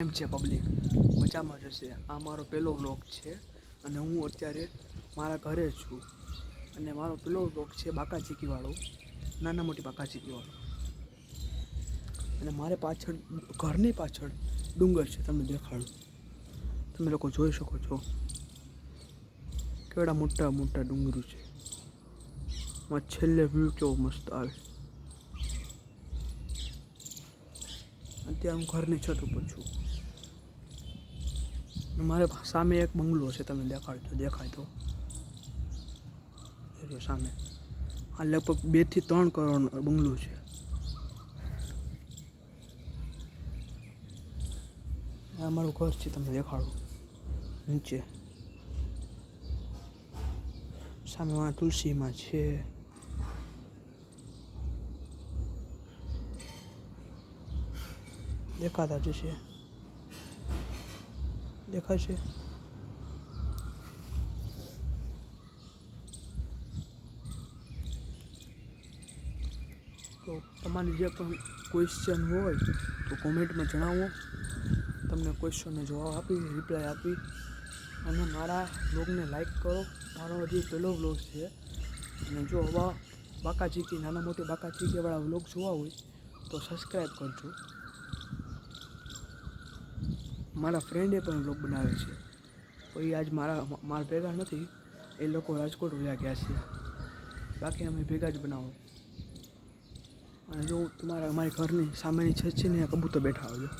એમ છે પબ્લિક મજામાં જશે. આ મારો પહેલો વ્લોગ છે અને હું અત્યારે મારા ઘરે છું અને મારો પહેલો વ્લોગ છે બાકા ચીકીવાળો, નાના મોટી બાકા ચીકીવાળો. અને મારે પાછળ ઘરની પાછળ ડુંગર છે, તમને દેખાડું. તમે લોકો જોઈ શકો છો કેવડા મોટા મોટા ડુંગરો છે. છેલ્લે વ્યૂ કેવો મસ્ત આવે. અત્યારે હું ઘરની છત ઉપર છું. મારે સામે એક બંગલો છે, તમને દેખાય તો સામે. આ લગભગ 2 થી 3 કરોડનો બંગલો છે. આ મારું ઘર છે, તમને દેખાડું નીચે. સામે તુલસીમાં છે. દેખાતા જશે, દેખાશે. તો તમારી જે પણ ક્વેશ્ચન હોય તો કોમેન્ટમાં જણાવો. તમને ક્વેશ્ચનનો જવાબ આપી, રિપ્લાય આપી. અને મારા બ્લોગને લાઈક કરો. મારો હજી પહેલો બ્લોગ છે અને જો આવા બાકા ચીકી, નાના મોટી બાકા ચીકીવાળા વ્લોગ જોવા હોય તો સબસ્ક્રાઈબ કરજો. મારા ફ્રેન્ડે પણ વ્લોગ બનાવે છે, કોઈ આજ મારા ભેગા નથી. એ લોકો રાજકોટ વયા ગયા છે, બાકી અમે ભેગા જ બનાવો. અને જો તમારા અમારી ઘરની સામેની છત છે ને, કબૂતર બેઠા હોય,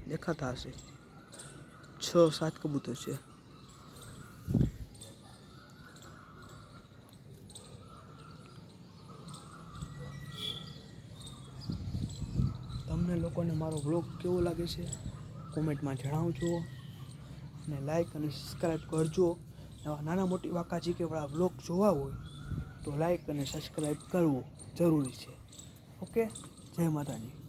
દેખાતા હશે. 6-7 કબૂતર છે. તમને લોકોને મારો વ્લોગ કેવો લાગે છે કોમેન્ટમાં જણાવજો. અને લાઈક અને સબસ્ક્રાઈબ કરજો. એવા નાના મોટી બાકા ચીકીવાળા વ્લોગ જોવા હોય તો લાઈક અને સબસ્ક્રાઈબ કરવું જરૂરી છે. ઓકે, જય માતાજી.